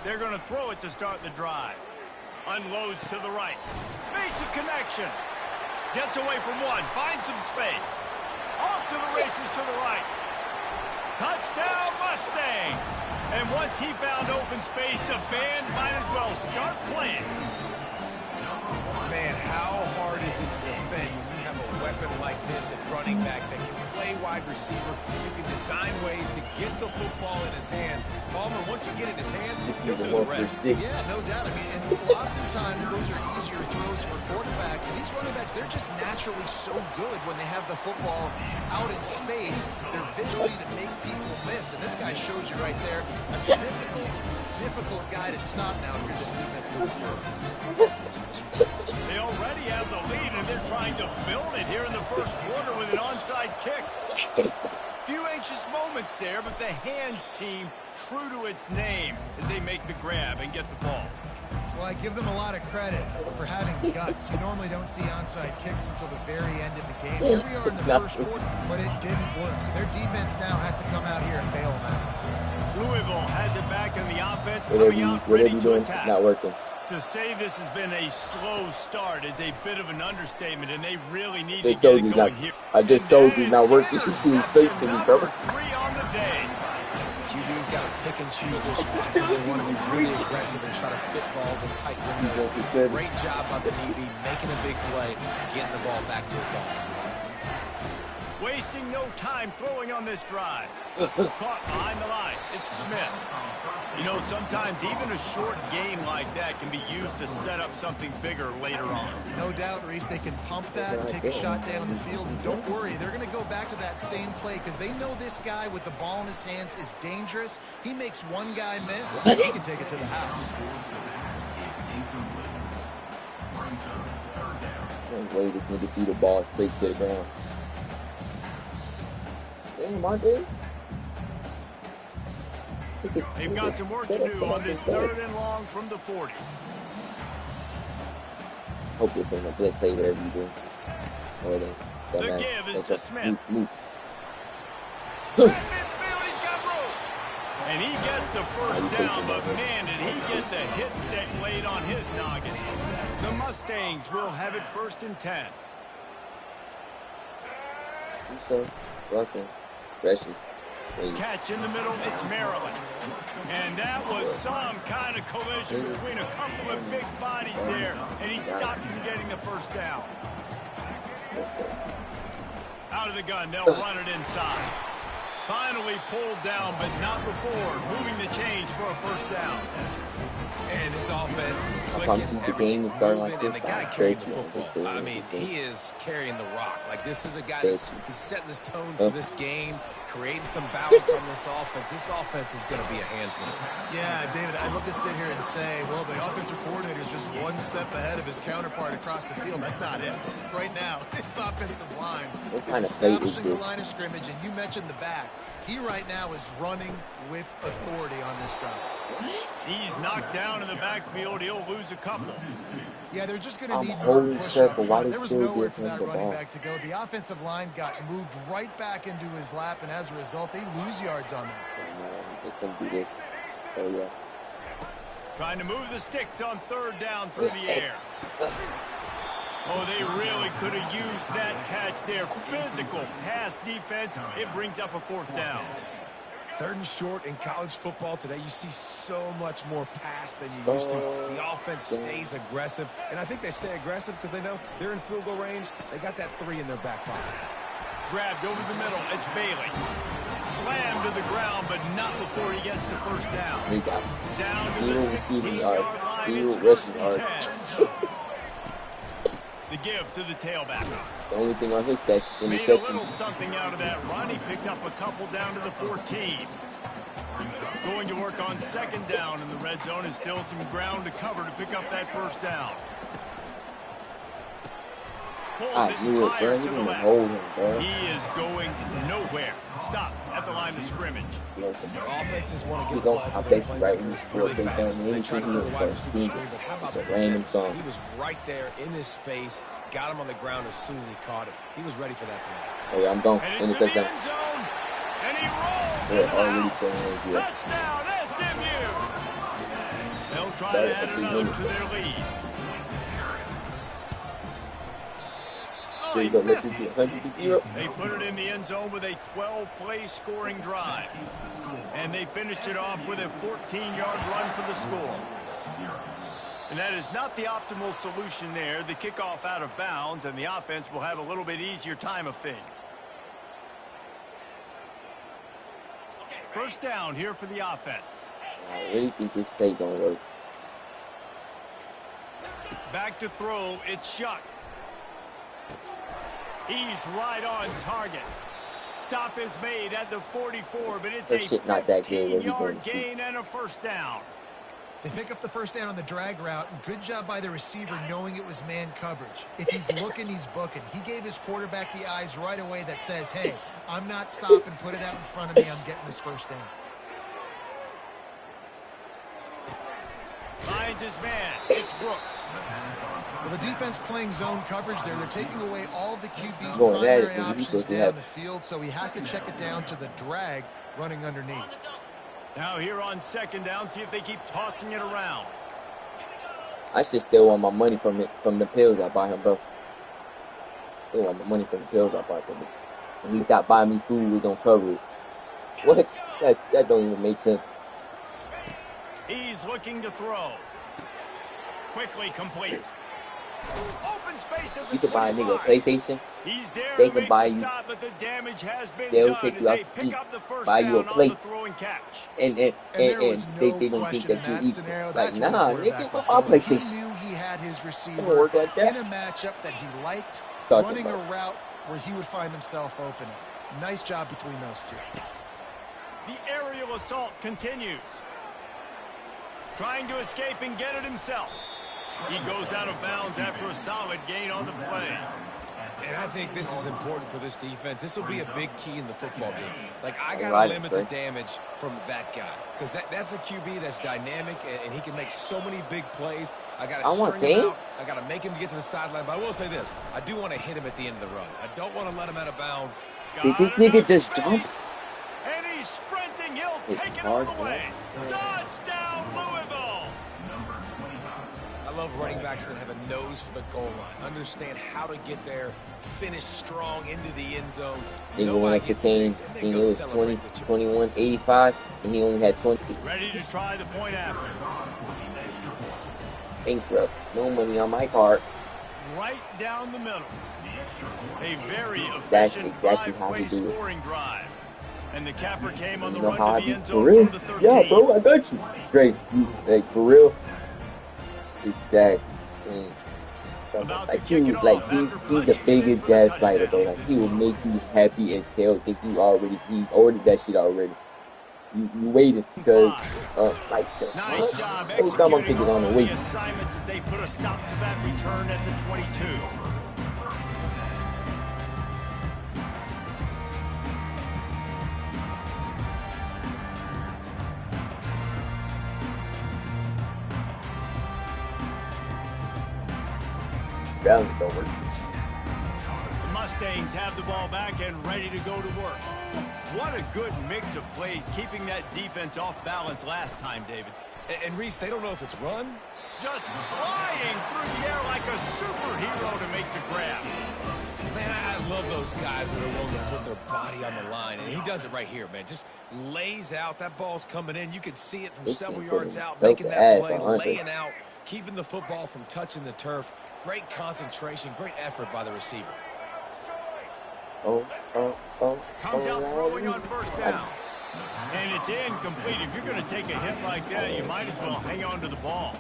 They're going to throw it to start the drive. Unloads to the right. Makes a connection. Gets away from one. Finds some space. Off to the races to the right. Touchdown Mustangs. And once he found open space, the band might as well start playing. Man, how hard is it to defend when you have a weapon like this at running back that can play wide receiver? You can design ways to get the football in his hand. Palmer, once you get it in his hands, he'll do the rest. Yeah, no doubt. I mean, and oftentimes those are easier throws for quarterbacks. And these running backs, they're just naturally so good when they have the football out in space. They're visually to make people miss. And this guy shows you right there a difficult guy to stop now if you're this defense moving forward. They already have the lead, and they're trying to build it here in the first quarter with an onside kick. Few anxious moments there, but the hands team true to its name as they make the grab and get the ball. Well, I give them a lot of credit for having guts. You normally don't see onside kicks until the very end of the game. Here we are in the first quarter, but it didn't work. So their defense now has to come out here and bail them out. Louisville has it back in the offense, coming out ready to attack. Not working. To say this has been a slow start is a bit of an understatement, and they really need to get it going here. I just told you it's not working. She's straight to me, bro. 3 on the day. QB's got to pick and choose their spots. They want to be really aggressive and try to fit balls in tight windows. Great job by the DB, making a big play, getting the ball back to its offense. Wasting no time throwing on this drive. Caught behind the line. It's Smith. You know, sometimes even a short game like that can be used to set up something bigger later on. No doubt, Reese, they can pump that and take a shot down the field. And don't worry, they're going to go back to that same play because they know this guy with the ball in his hands is dangerous. He makes one guy miss, he can take it to the house. Wait, this nigga threw the ball straight to the ground. Damn, Monte. They've got some work to do on this 3rd and long from the 40. Hope this ain't a blitz play, whatever you do. The give is to Smith. He's got room. And he gets the first down, but man, did he get the hit stick laid on his noggin. The Mustangs will have it 1st and 10. So, welcome. Precious. Catch in the middle, it's Maryland. And that was some kind of collision between a couple of big bodies there, and he stopped from getting the first down. Out of the gun, they'll run it inside. Finally pulled down, but not before moving the chains for a first down. And this offense is clicking. The game is starting like this. And the guy carrying the football, I mean, he is carrying the rock. Like, this is a guy that's he's setting this tone for this game, creating some balance on this offense. This offense is going to be a handful. Yeah, David, I'd love to sit here and say, well, the offensive coordinator is just one step ahead of his counterpart across the field. That's not it. Right now, his offensive line is establishing the line of scrimmage, and you mentioned the back. He right now is running with authority on this drive. He's knocked down in the backfield. He'll lose a couple. Yeah, they're just going to need more push up front. There was still nowhere for that running back to go. The offensive line got moved right back into his lap, and as a result, they lose yards on that. They couldn't do this. Oh, yeah. Trying to move the sticks on 3rd down through the air. Oh, they really could have used that catch there. Physical pass defense. It brings up a 4th down. 3rd and short in college football today. You see so much more pass than you used to. The offense stays aggressive, and I think they stay aggressive because they know they're in field goal range. They got that 3 in their back pocket. Grabbed over the middle. It's Bailey. Slammed to the ground, but not before he gets the first down. Down to the 16-yard line. It's 1st and 10. The give to the tailback. The only thing on his stats is interception. Made a little something out of that run. He picked up a couple down to the 14. Going to work on 2nd down in the red zone. Is still some ground to cover to pick up that first down. Pulls it and fires to the left. He is going nowhere. Stop at the line of scrimmage. Offenses want to get the ball to their playmakers. They try to put wide receivers screen, but how about the random song? He was right there in his space, got him on the ground as soon as he caught it. He was ready for that play. Oh yeah, I'm going. And into the end zone, and he rolls it out. Touchdown, SMU. try to add another to their lead. There you go, let this be 100-0. They put it in the end zone with a 12-play scoring drive. And they finished it off with a 14-yard run for the score. And that is not the optimal solution there. The kickoff out of bounds, and the offense will have a little bit easier time of things. First down here for the offense. I really think this play don't work. Back to throw, it's Shuck. He's right on target. Stop is made at the 44, but it's a 15-yard gain and a first down. They pick up the first down on the drag route, and good job by the receiver knowing it was man coverage. If he's looking, he's booking. He gave his quarterback the eyes right away that says, hey, I'm not stopping, put it out in front of me, I'm getting this first down. Finds his man, it's Brooks. Well, the defense playing zone coverage there. They're taking away all of the QB's primary options down the field, so he has to check it down to the drag running underneath. Now here on second down, see if they keep tossing it around. I should still want my money from the pills I buy him, bro. Still want my money from the pills I buy him. So he got buy me food, we gonna cover it. What? That don't even make sense. He's looking to throw. Quickly complete. Open space at the You can buy a nigga a 25. PlayStation. He's there They to can make buy the you. stop, but the damage has been They'll done take you as out they to pick eat, up the first buy you a down plate. on the throw and catch. And there was they no don't think question that in you that eat. scenario. Like, That's where the nah, quarterback nigga, was my going. PlayStation. He knew he had his receiver Don't work like that. in a matchup that he liked, Talking running a about. route where he would find himself open. Nice job between those two. The aerial assault continues. Trying to escape and get it himself. He goes out of bounds after a solid gain on the play. And I think this is important for this defense. This will be a big key in the football game. Like, I got Right, to limit the damage from that guy. Because that's a QB that's dynamic, and he can make so many big plays. I got to string him out. I got to make him get to the sideline. But I will say this. I do want to hit him at the end of the runs. I don't want to let him out of bounds. Did this nigga just jump? And he's sprinting. He'll It's take it hard, all the way. Touchdown, Louisville. I love running backs that have a nose for the goal line. Understand how to get there, finish strong into the end zone. Nigga went up to Kane's, seen it was 20, 21, 85, and he only had 20. Ready to try the point after. Bankrupt. No money on my card. Right down the middle. A very That's efficient exactly how we five-play do it. scoring drive. And the capper came on the You know run how I to the do end for zone real? from the 13. Yeah, bro, I got you. Drake, you, like, for real? Exactly. Like, he's the biggest gaslighter, bro. Like, he will make you happy as hell. Think you ordered that shit already. You waited because, like, Nice job every time I'm thinking on the the wait. assignments as they put a stop to that return at the 22. That don't work. The Mustangs have the ball back and ready to go to work. What a good mix of plays, keeping that defense off balance last time, David. And Reese, they don't know if it's run. Just flying through the air like a superhero to make the grab. Man, I love those guys that are willing to put their body on the line. And he does it right here, man. Just lays out. That ball's coming in. You can see it from several yards out, making that play, laying out, keeping the football from touching the turf. Great concentration, great effort by the receiver. Comes out throwing on first down. And it's incomplete. If you're going to take a hit like that, you might as well hang on to the ball.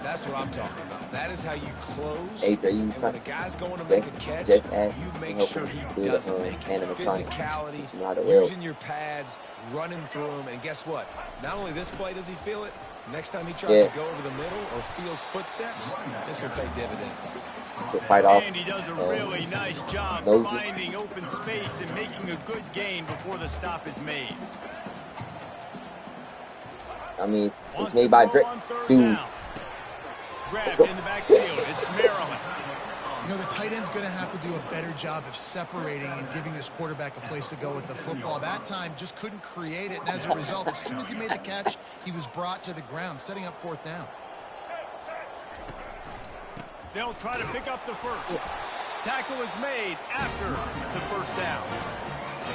That's what I'm talking about. That is how you close. Hey, and when a guy's going to make a catch, you make sure he doesn't make physicality, using your pads, running through them. And guess what? Not only this play does he feel it, next time he tries to go over the middle or feels footsteps, this will pay dividends. To fight off. And he does a really nice job finding open space and making a good gain before the stop is made. I mean, it's made by Drake. Dude. Grabbed in the backfield. It's Maryland. You know, the tight end's going to have to do a better job of separating and giving his quarterback a place to go with the football. That time just couldn't create it, and as a result, as soon as he made the catch, he was brought to the ground, setting up 4th down. They'll try to pick up the first. Tackle is made after the first down.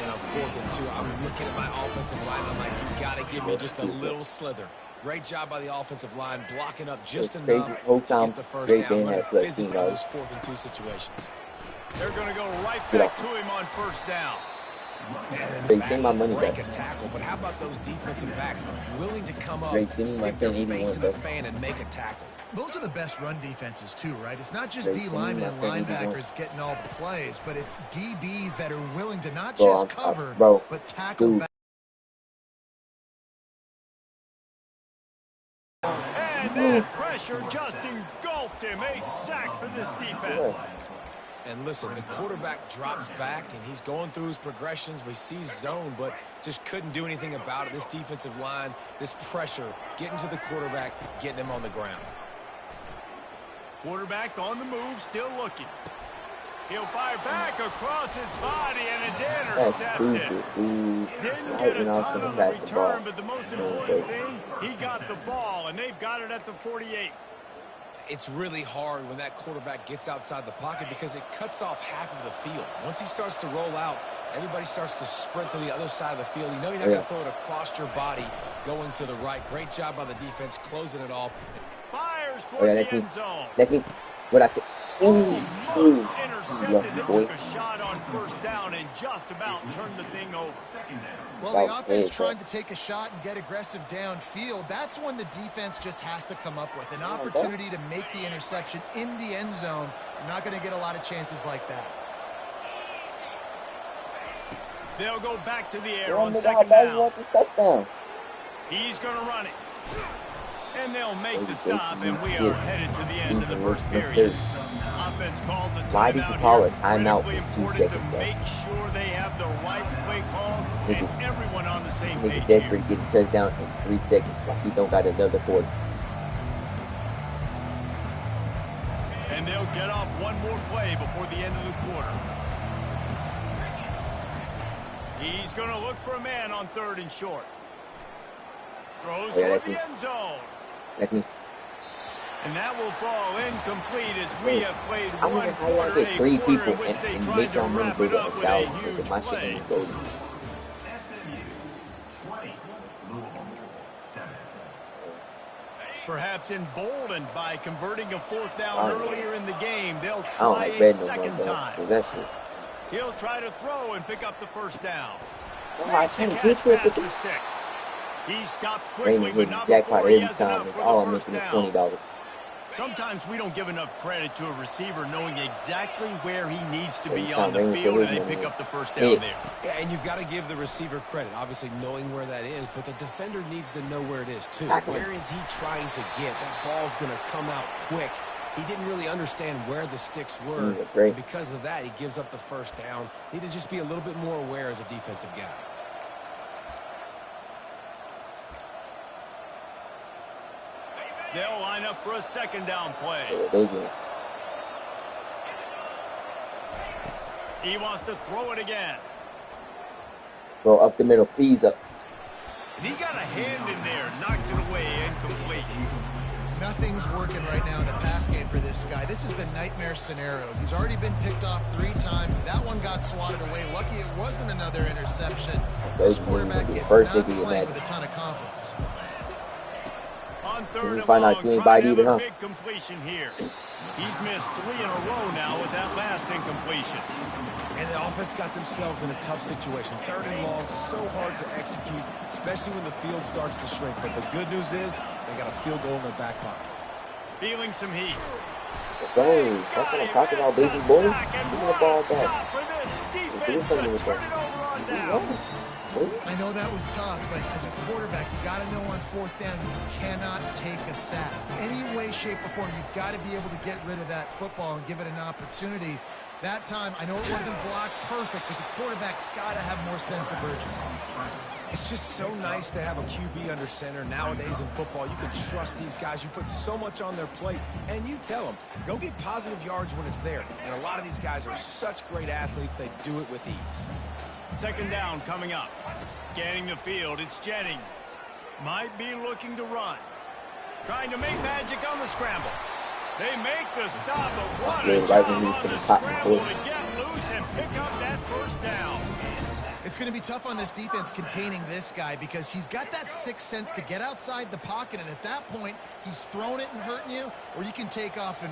And on 4th and 2, I'm looking at my offensive line. I'm like, you got to give me just a little slither. Great job by the offensive line, blocking up just enough to get the first down. Running physically in those 4th and 2 situations. They're going to go right back to him on first down. And break a tackle, but how about those defensive backs willing to come up, stick their face in the fan, and make a tackle? Those are the best run defenses too, right? It's not just D linemen and linebackers getting all the plays, but it's DBs that are willing to not just cover, but tackle back. And that pressure just engulfed him. A sack for this defense. And listen, the quarterback drops back, and he's going through his progressions. We see zone, but just couldn't do anything about it. This defensive line, this pressure, getting to the quarterback, getting him on the ground. Quarterback on the move, still looking. He'll fire back across his body, and it's intercepted. Didn't get a ton on the return, but the most important thing, he got the ball, and they've got it at the 48. It's really hard when that quarterback gets outside the pocket because it cuts off half of the field. Once he starts to roll out, everybody starts to sprint to the other side of the field. You know you're not going to throw it across your body going to the right. Great job by the defense closing it off. Fires toward the end zone. That's me. What I said. Almost intercepted. They took a shot on first down and just about turned the thing over. Well, the offense trying to take a shot and get aggressive downfield. That's when the defense just has to come up with an opportunity to make the interception in the end zone. You're not going to get a lot of chances like that. They'll go back to the air on second down. Touchdown. He's going to run it. And they'll make the stop, and we are headed to the end of the first period. Offense calls a timeout. Why did you call a timeout with 2 seconds to make sure they have the right play call and everyone on the same page. Desperate to get a touchdown in 3 seconds, like he don't got another quarter. And they'll get off one more play before the end of the quarter. He's going to look for a man on 3rd and short. Throws towards the end zone. That's me. And that will fall incomplete as we have played one quarter, get 3 people in which they and tried make to them wrap it up with a huge play. Perhaps emboldened by converting a 4th down earlier in the game, they'll try a second time. He'll try to throw and pick up the first down. Makes the catch past the sticks. He stopped quickly, but not before he has enough for the first down. $20. Sometimes we don't give enough credit to a receiver knowing exactly where he needs to be on the field, and they pick up the first down there. Yeah, and you've got to give the receiver credit, obviously knowing where that is, but the defender needs to know where it is too. Where is he trying to get? That ball's going to come out quick. He didn't really understand where the sticks were. And because of that, he gives up the first down. Need to just be a little bit more aware as a defensive guy. They'll line up for a second down play. He wants to throw it again. Bro, up the middle, please up. And he got a hand in there, knocks it away, incomplete. Nothing's working right now in the pass game for this guy. This is the nightmare scenario. He's already been picked off 3 times. That one got swatted away. Lucky it wasn't another interception. This quarterback is not playing with a ton of confidence. On 3rd and find long, out you ain't trying bite to either, have huh? a big completion here. He's missed 3 in a row now with that last incompletion. And the offense got themselves in a tough situation. 3rd and long, so hard to execute, especially when the field starts to shrink. But the good news is they got a field goal in their back pocket. Feeling some heat. Let's go. That's what I'm talking about, baby boy. Give me the ball back. Do something with that. I know that was tough, but as a quarterback, you got to know on 4th down, you cannot take a sack. Any way, shape, or form, you've got to be able to get rid of that football and give it an opportunity That time, I know it wasn't blocked perfect, but the quarterback's got to have more sense of urgency. It's just so nice to have a QB under center. Nowadays in football, you can trust these guys. You put so much on their plate, and you tell them, go get positive yards when it's there. And a lot of these guys are such great athletes, they do it with ease. Second down coming up. Scanning the field, it's Jennings. Might be looking to run. Trying to make magic on the scramble. They make the stop, but what a job on the scramble to get loose and pick up that first down. It's going to be tough on this defense containing this guy because he's got that sixth sense to get outside the pocket, and at that point, he's throwing it and hurting you, or you can take off and